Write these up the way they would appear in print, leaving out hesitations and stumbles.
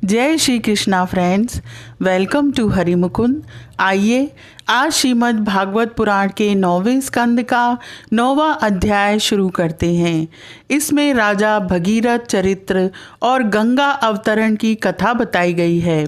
जय Shri Krishna friends, welcome to Harimukund. आइए आज श्रीमद् भागवत पुराण के 9वें स्कंद का 9वां अध्याय शुरू करते हैं। इसमें राजा भगीरथ चरित्र और गंगा अवतरण की कथा बताई गई है।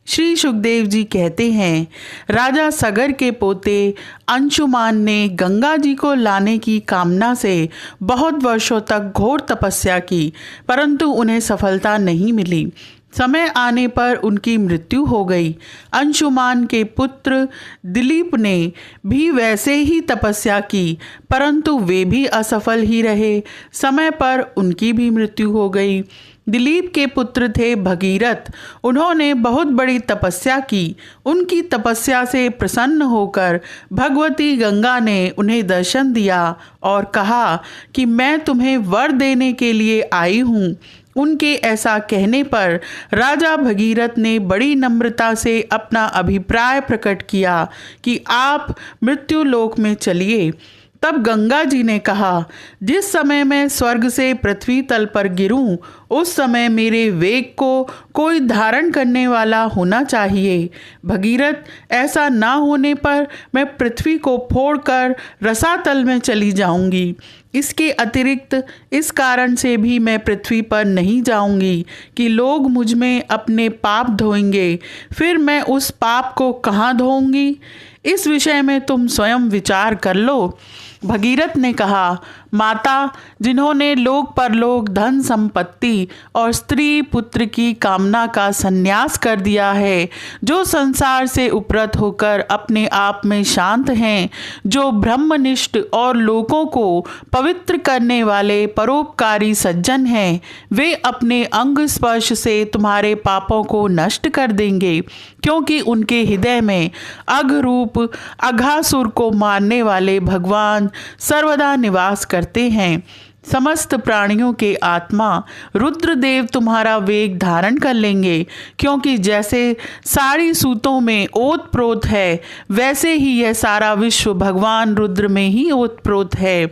श्री सुखदेव जी कहते हैं, राजा सगर के पोते अंशुमान ने गंगा जी को लाने की कामना से बहुत वर्षों तक घोर तपस्या की, परंतु उन्हें सफलता नहीं मिली। समय आने पर उनकी मृत्यु हो गई। अंशुमान के पुत्र दिलीप ने भी वैसे ही तपस्या की, परंतु वे भी असफल ही रहे। समय पर उनकी भी मृत्यु हो गई। दिलीप के पुत्र थे भगीरथ। उन्होंने बहुत बड़ी तपस्या की। उनकी तपस्या से प्रसन्न होकर भगवती गंगा ने उन्हें दर्शन दिया और कहा कि मैं तुम्हें वर देने के लिए आई हूँ। उनके ऐसा कहने पर राजा भगीरथ ने बड़ी नम्रता से अपना अभिप्राय प्रकट किया कि आप मृत्यु लोक में चलिए। तब गंगा जी ने कहा, जिस समय मैं स्वर्ग से पृथ्वी तल पर गिरूं, उस समय मेरे वेग को कोई धारण करने वाला होना चाहिए। भगीरथ, ऐसा ना होने पर मैं पृथ्वी को फोड़कर रसातल में चली जाऊंगी। इसके अतिरिक्त इस कारण से भी मैं पृथ्वी पर नहीं जाऊंगी कि लोग मुझ में अपने पाप धोएंगे। फिर मैं उस पाप को कहाँ धोऊंगी? इस विषय में तुम स्वयं विचार कर लो। भगीरथ ने कहा, माता, जिन्होंने लोक परलोक, धन संपत्ति और स्त्री पुत्र की कामना का संन्यास कर दिया है, जो संसार से उपरत होकर अपने आप में शांत हैं, जो ब्रह्मनिष्ठ और लोकों को पवित्र करने वाले परोपकारी सज्जन हैं, वे अपने अंग स्पर्श से तुम्हारे पापों को नष्ट कर देंगे, क्योंकि उनके हृदय में अघरूप अघासुर को मारने वाले भगवान सर्वदा निवास करते हैं। समस्त प्राणियों के आत्मा रुद्रदेव तुम्हारा वेग धारण कर लेंगे, क्योंकि जैसे सारी सूतों में ओत प्रोत है, वैसे ही यह सारा विश्व भगवान रुद्र में ही ओत प्रोत है।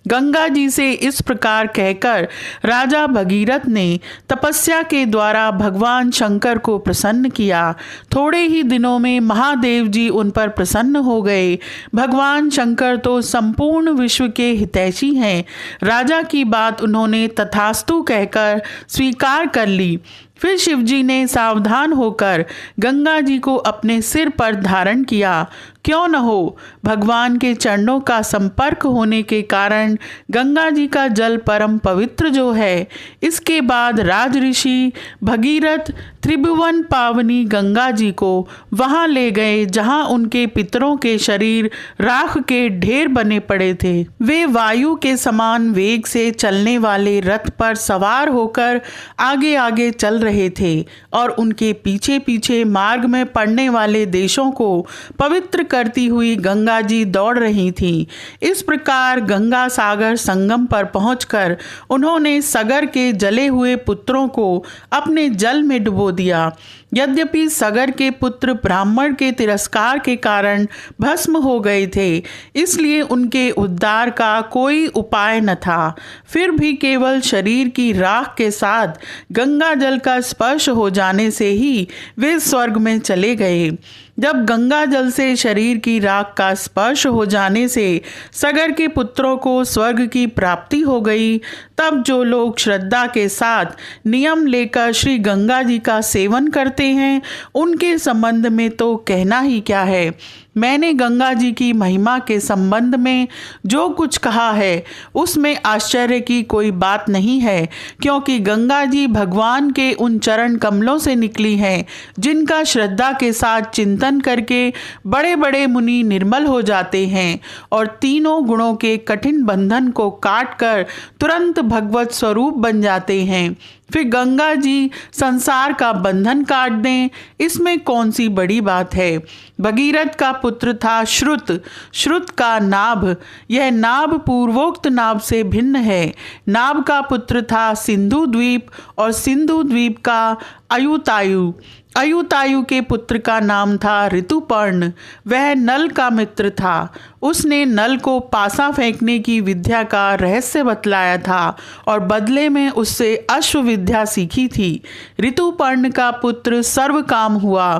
गंगा जी से इस प्रकार कहकर राजा भगीरथ ने तपस्या के द्वारा भगवान शंकर को प्रसन्न किया। थोड़े ही दिनों में महादेव जी उन पर प्रसन्न हो गए। भगवान शंकर तो संपूर्ण विश्व के हितैषी हैं। राजा की बात उन्होंने तथास्तु कहकर स्वीकार कर ली। फिर शिवजी ने सावधान होकर गंगा जी को अपने सिर पर धारण किया। क्यों न हो, भगवान के चरणों का संपर्क होने के कारण गंगा जी का जल परम पवित्र जो है। इसके बाद राज ऋषि भगीरथ त्रिभुवन पावनी गंगा जी को वहां ले गए, जहां उनके पितरों के शरीर राख के ढेर बने पड़े थे। वे वायु के समान वेग से चलने वाले रथ पर सवार होकर आगे आगे चल रहे थे और उनके पीछे पीछे मार्ग में पड़ने वाले देशों को पवित्र करती हुई गंगा जी दौड़ रही थीं। इस प्रकार गंगा सागर संगम पर पहुंचकर उन्होंने सगर के जले हुए पुत्रों को अपने जल में डुबो दिया। यद्यपि सगर के पुत्र ब्राह्मण के तिरस्कार के कारण भस्म हो गए थे, इसलिए उनके उद्धार का कोई उपाय न था। फिर भी केवल शरीर की राख के साथ गंगा जल का स्पर्श हो जाने से ही वे स्वर्ग में चले गए। जब गंगा जल से शरीर की राख का स्पर्श हो जाने से सगर के पुत्रों को स्वर्ग की प्राप्ति हो गई, तब जो लोग श्रद्धा के साथ नियम लेकर श्री गंगा जी का सेवन करते हैं, उनके संबंध में तो कहना ही क्या है। मैंने गंगा जी की महिमा के संबंध में जो कुछ कहा है, उसमें आश्चर्य की कोई बात नहीं है, क्योंकि गंगा जी भगवान के उन चरण कमलों से निकली हैं, जिनका श्रद्धा के साथ चिंतन करके बड़े बड़े मुनि निर्मल हो जाते हैं और तीनों गुणों के कठिन बंधन को काट कर तुरंत भगवत स्वरूप बन जाते हैं। फिर गंगा जी संसार का बंधन काट दें, इसमें कौन सी बड़ी बात है। भगीरथ का पुत्र था श्रुत। श्रुत का नाभ, यह नाभ पूर्वोक्त नाभ से भिन्न है। नाभ का पुत्र था सिंधु द्वीप और सिंधु द्वीप का अयुतायु। अयुतायु के पुत्र का नाम था ऋतुपर्ण। वह नल का मित्र था। उसने नल को पासा फेंकने की विद्या का रहस्य बतलाया था और बदले में उससे अश्व विद्या सीखी थी। ऋतुपर्ण का पुत्र सर्वकाम हुआ।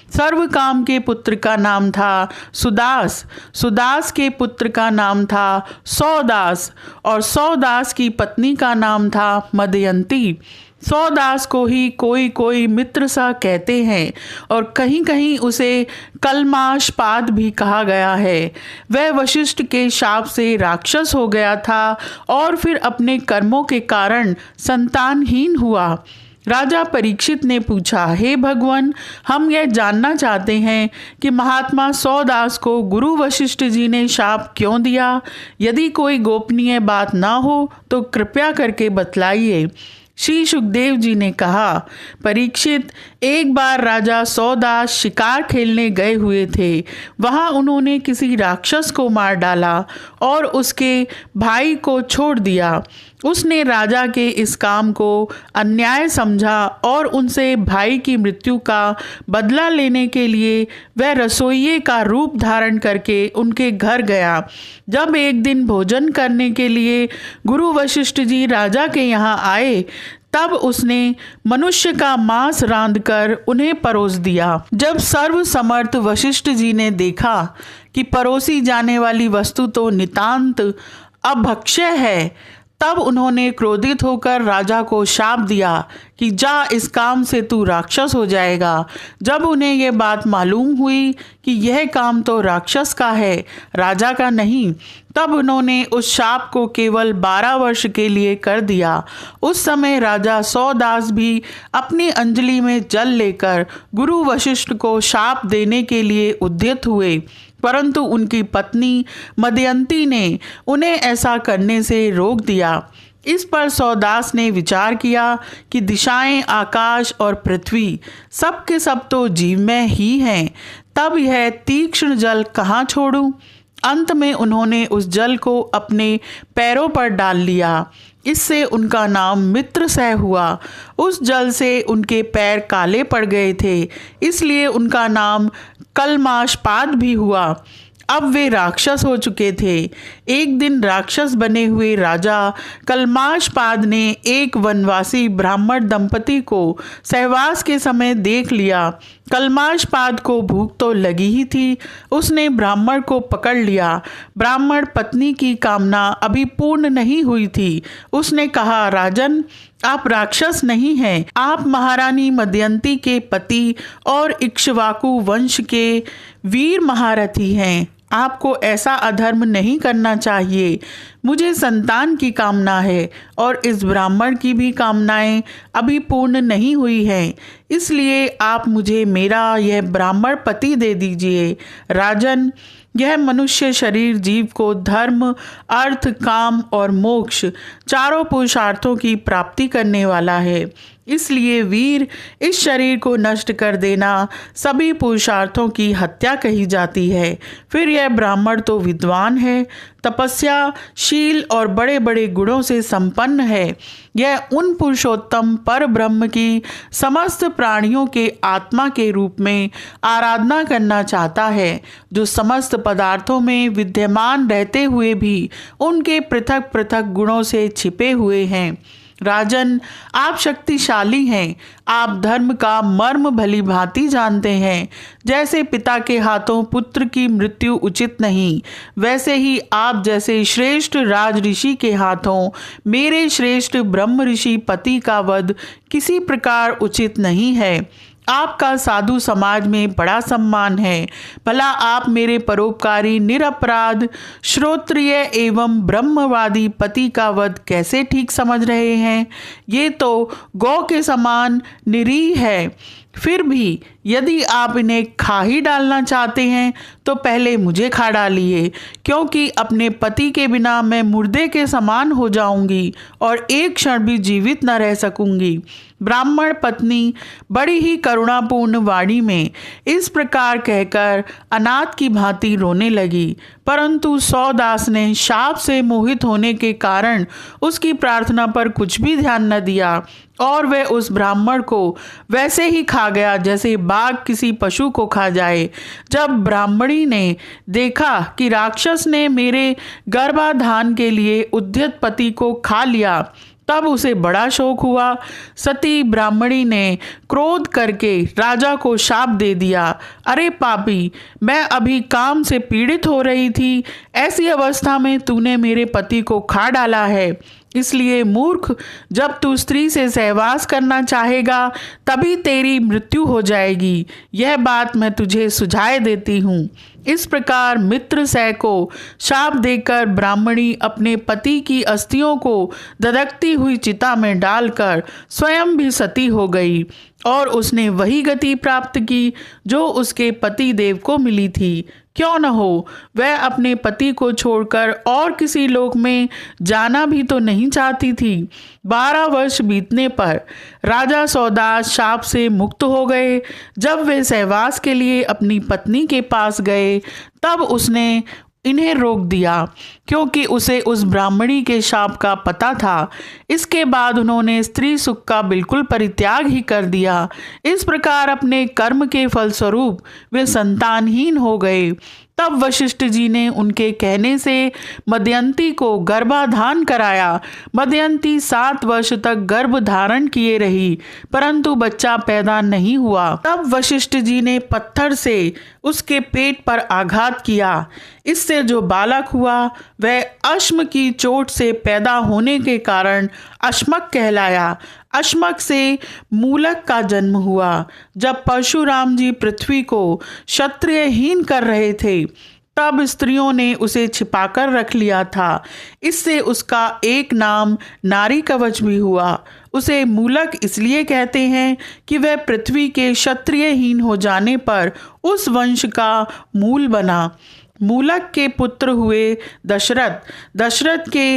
सर्वकाम के पुत्र का नाम था सुदास। सुदास के पुत्र का नाम था सौदास और सौदास की पत्नी का नाम था मदयंती। सौदास को ही कोई कोई मित्र सा कहते हैं और कहीं कहीं उसे कलमाशपाद भी कहा गया है। वह वशिष्ठ के शाप से राक्षस हो गया था और फिर अपने कर्मों के कारण संतानहीन हुआ। राजा परीक्षित ने पूछा, हे भगवान, हम यह जानना चाहते हैं कि महात्मा सौदास को गुरु वशिष्ठ जी ने शाप क्यों दिया। यदि कोई गोपनीय बात ना हो तो कृपया करके बतलाइए। श्री सुखदेव जी ने कहा, परीक्षित, एक बार राजा सौदास शिकार खेलने गए हुए थे। वहां उन्होंने किसी राक्षस को मार डाला और उसके भाई को छोड़ दिया। उसने राजा के इस काम को अन्याय समझा और उनसे भाई की मृत्यु का बदला लेने के लिए वह रसोइये का रूप धारण करके उनके घर गया। जब एक दिन भोजन करने के लिए गुरु वशिष्ठ जी राजा के यहाँ आए, तब उसने मनुष्य का मांस रांधकर उन्हें परोस दिया। जब सर्व समर्थ वशिष्ठ जी ने देखा कि परोसी जाने वाली वस्तु तो नितांत अभक्ष्य है, तब उन्होंने क्रोधित होकर राजा को शाप दिया कि जा, इस काम से तू राक्षस हो जाएगा। जब उन्हें यह बात मालूम हुई कि यह काम तो राक्षस का है, राजा का नहीं, तब उन्होंने उस शाप को केवल 12 वर्ष के लिए कर दिया। उस समय राजा सौदास भी अपनी अंजलि में जल लेकर गुरु वशिष्ठ को शाप देने के लिए उद्यत हुए, परंतु उनकी पत्नी मदयंती ने उन्हें ऐसा करने से रोक दिया। इस पर सौदास ने विचार किया कि दिशाएं, आकाश और पृथ्वी सब के सब तो जीवमय ही हैं, तब यह तीक्ष्ण जल कहाँ छोड़ूं। अंत में उन्होंने उस जल को अपने पैरों पर डाल लिया। इससे उनका नाम मित्रसह हुआ। उस जल से उनके पैर काले पड़ गए थे, इसलिए उनका नाम कलमाशपाद भी हुआ। अब वे राक्षस हो चुके थे। एक दिन राक्षस बने हुए राजा कलमाशपाद ने एक वनवासी ब्राह्मण दंपति को सहवास के समय देख लिया। कलमाशपाद को भूख तो लगी ही थी। उसने ब्राह्मण को पकड़ लिया। ब्राह्मण पत्नी की कामना अभी पूर्ण नहीं हुई थी। उसने कहा, राजन, आप राक्षस नहीं हैं, आप महारानी मदयंती के पति और इक्ष्वाकु वंश के वीर महारथी हैं। आपको ऐसा अधर्म नहीं करना चाहिए। मुझे संतान की कामना है और इस ब्राह्मण की भी कामनाएं अभी पूर्ण नहीं हुई हैं, इसलिए आप मुझे मेरा यह ब्राह्मण पति दे दीजिए। राजन, यह मनुष्य शरीर जीव को धर्म, अर्थ, काम और मोक्ष चारों पुरुषार्थों की प्राप्ति करने वाला है। इसलिए वीर, इस शरीर को नष्ट कर देना सभी पुरुषार्थों की हत्या कही जाती है। फिर यह ब्राह्मण तो विद्वान है, तपस्या, शील और बड़े बड़े गुणों से संपन्न है। यह उन पुरुषोत्तम पर ब्रह्म की समस्त प्राणियों के आत्मा के रूप में आराधना करना चाहता है, जो समस्त पदार्थों में विद्यमान रहते हुए भी उनके पृथक पृथक गुणों से छिपे हुए हैं। राजन, आप शक्तिशाली हैं। आप धर्म का मर्म भली भांति जानते हैं। जैसे पिता के हाथों पुत्र की मृत्यु उचित नहीं, वैसे ही आप जैसे श्रेष्ठ राज ऋषि के हाथों मेरे श्रेष्ठ ब्रह्म ऋषि पति का वध किसी प्रकार उचित नहीं है। आपका साधु समाज में बड़ा सम्मान है। भला आप मेरे परोपकारी, निरपराध, श्रोत्रिय एवं ब्रह्मवादी पति का वध कैसे ठीक समझ रहे हैं? ये तो गौ के समान निरीह है। फिर भी यदि आप इन्हें खा ही डालना चाहते हैं तो पहले मुझे खा डालिए, क्योंकि अपने पति के बिना मैं मुर्दे के समान हो जाऊंगी और एक क्षण भी जीवित न रह सकूंगी। ब्राह्मण पत्नी बड़ी ही करुणापूर्ण वाणी में इस प्रकार कहकर अनाथ की भांति रोने लगी। परंतु सौदास ने शाप से मोहित होने के कारण उसकी प्रार्थना पर कुछ भी ध्यान न दिया और वह उस ब्राह्मण को वैसे ही खा गया जैसे बाघ किसी पशु को खा जाए। जब ब्राह्मणी ने देखा कि राक्षस ने मेरे गर्भाधान के लिए उद्यत पति को खा लिया, तब उसे बड़ा शोक हुआ। सती ब्राह्मणी ने क्रोध करके राजा को शाप दे दिया, अरे पापी, मैं अभी काम से पीड़ित हो रही थी, ऐसी अवस्था में तूने मेरे पति को खा डाला है। इसलिए मूर्ख, जब तू स्त्री से सहवास करना चाहेगा तभी तेरी मृत्यु हो जाएगी। यह बात मैं तुझे सुझाए देती हूँ। इस प्रकार मित्रसह को शाप देकर ब्राह्मणी अपने पति की अस्थियों को धधकती हुई चिता में डालकर स्वयं भी सती हो गई और उसने वही गति प्राप्त की जो उसके पति देव को मिली थी। क्यों न हो, वह अपने पति को छोड़कर और किसी लोक में जाना भी तो नहीं चाहती थी। 12 वर्ष बीतने पर राजा सौदास शाप से मुक्त हो गए। जब वे सहवास के लिए अपनी पत्नी के पास गए तब उसने इन्हें रोक दिया, क्योंकि उसे उस ब्राह्मणी के शाप का पता था। इसके बाद उन्होंने स्त्री सुख का बिल्कुल परित्याग ही कर दिया। इस प्रकार अपने कर्म के फलस्वरूप वे संतानहीन हो गए। तब वशिष्ठ जी ने उनके कहने से मदयंती को गर्भाधान कराया। मदयंती 7 वर्ष तक गर्भ धारण किए रही, परंतु बच्चा पैदा नहीं हुआ। तब वशिष्ठ जी ने पत्थर से उसके पेट पर आघात किया। इससे जो बालक हुआ वह अश्म की चोट से पैदा होने के कारण अश्मक कहलाया। अश्मक से मूलक का जन्म हुआ। जब परशुराम जी पृथ्वी को क्षत्रियहीन कर रहे थे तब स्त्रियों ने उसे छिपाकर रख लिया था। इससे उसका एक नाम नारी कवच भी हुआ। उसे मूलक इसलिए कहते हैं कि वह पृथ्वी के क्षत्रियहीन हो जाने पर उस वंश का मूल बना। मूलक के पुत्र हुए दशरथ, दशरथ के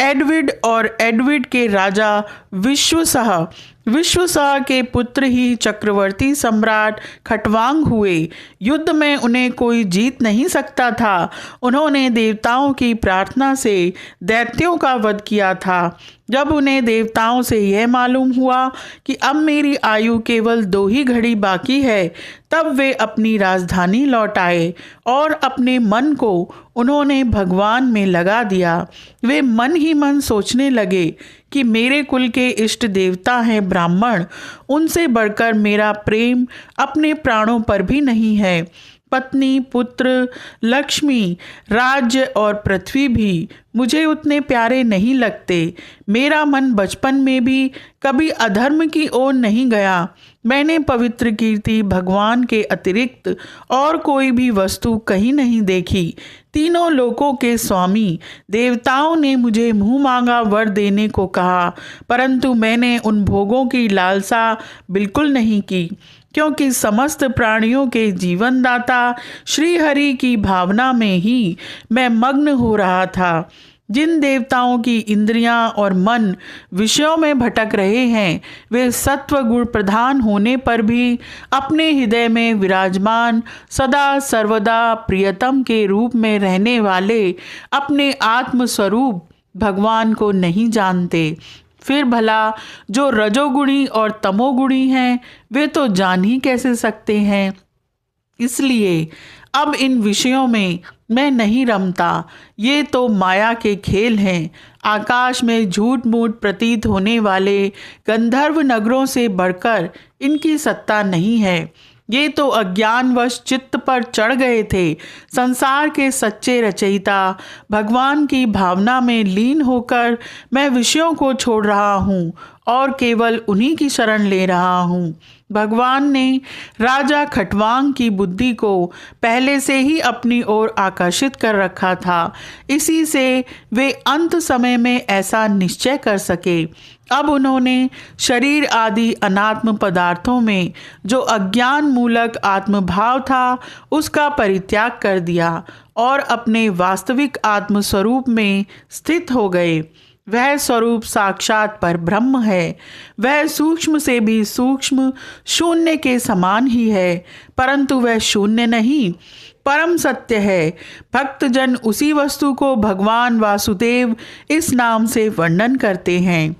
एडविड और एडविड के राजा विश्वसह, विश्वसह के पुत्र ही चक्रवर्ती सम्राट खटवांग हुए। युद्ध में उन्हें कोई जीत नहीं सकता था। उन्होंने देवताओं की प्रार्थना से दैत्यों का वध किया था। जब उन्हें देवताओं से यह मालूम हुआ कि अब मेरी आयु केवल 2 ही घड़ी बाकी है, तब वे अपनी राजधानी लौट आए और अपने मन को उन्होंने भगवान में लगा दिया। वे मन ही मन सोचने लगे कि मेरे कुल के इष्ट देवता हैं ब्राह्मण, उनसे बढ़कर मेरा प्रेम अपने प्राणों पर भी नहीं है। पत्नी, पुत्र, लक्ष्मी, राज्य और पृथ्वी भी मुझे उतने प्यारे नहीं लगते। मेरा मन बचपन में भी कभी अधर्म की ओर नहीं गया। मैंने पवित्र कीर्ति भगवान के अतिरिक्त और कोई भी वस्तु कहीं नहीं देखी। तीनों लोकों के स्वामी देवताओं ने मुझे मुँह मांगा वर देने को कहा, परंतु मैंने उन भोगों की लालसा बिल्कुल नहीं की, क्योंकि समस्त प्राणियों के जीवनदाता श्री हरि की भावना में ही मैं मग्न हो रहा था। जिन देवताओं की इंद्रियां और मन विषयों में भटक रहे हैं, वे सत्व गुण प्रधान होने पर भी अपने हृदय में विराजमान सदा सर्वदा प्रियतम के रूप में रहने वाले अपने आत्म स्वरूप भगवान को नहीं जानते। फिर भला जो रजोगुणी और तमोगुणी हैं वे तो जान ही कैसे सकते हैं। इसलिए अब इन विषयों में मैं नहीं रमता। ये तो माया के खेल हैं। आकाश में झूठ मूठ प्रतीत होने वाले गंधर्व नगरों से बढ़कर इनकी सत्ता नहीं है। ये तो अज्ञानवश चित्त पर चढ़ गए थे। संसार के सच्चे रचयिता भगवान की भावना में लीन होकर मैं विषयों को छोड़ रहा हूँ और केवल उन्हीं की शरण ले रहा हूँ। भगवान ने राजा खटवांग की बुद्धि को पहले से ही अपनी ओर आकर्षित कर रखा था। इसी से वे अंत समय में ऐसा निश्चय कर सके। अब उन्होंने शरीर आदि अनात्म पदार्थों में जो अज्ञान मूलक आत्मभाव था उसका परित्याग कर दिया और अपने वास्तविक आत्म स्वरूप में स्थित हो गए। वह स्वरूप साक्षात पर ब्रह्म है। वह सूक्ष्म से भी सूक्ष्म शून्य के समान ही है, परंतु वह शून्य नहीं, परम सत्य है। भक्तजन उसी वस्तु को भगवान वासुदेव इस नाम से वर्णन करते हैं।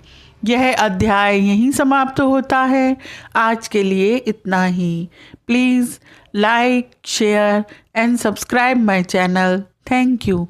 यह अध्याय यहीं समाप्त होता है। आज के लिए इतना ही। Please like, share and subscribe my channel. Thank you.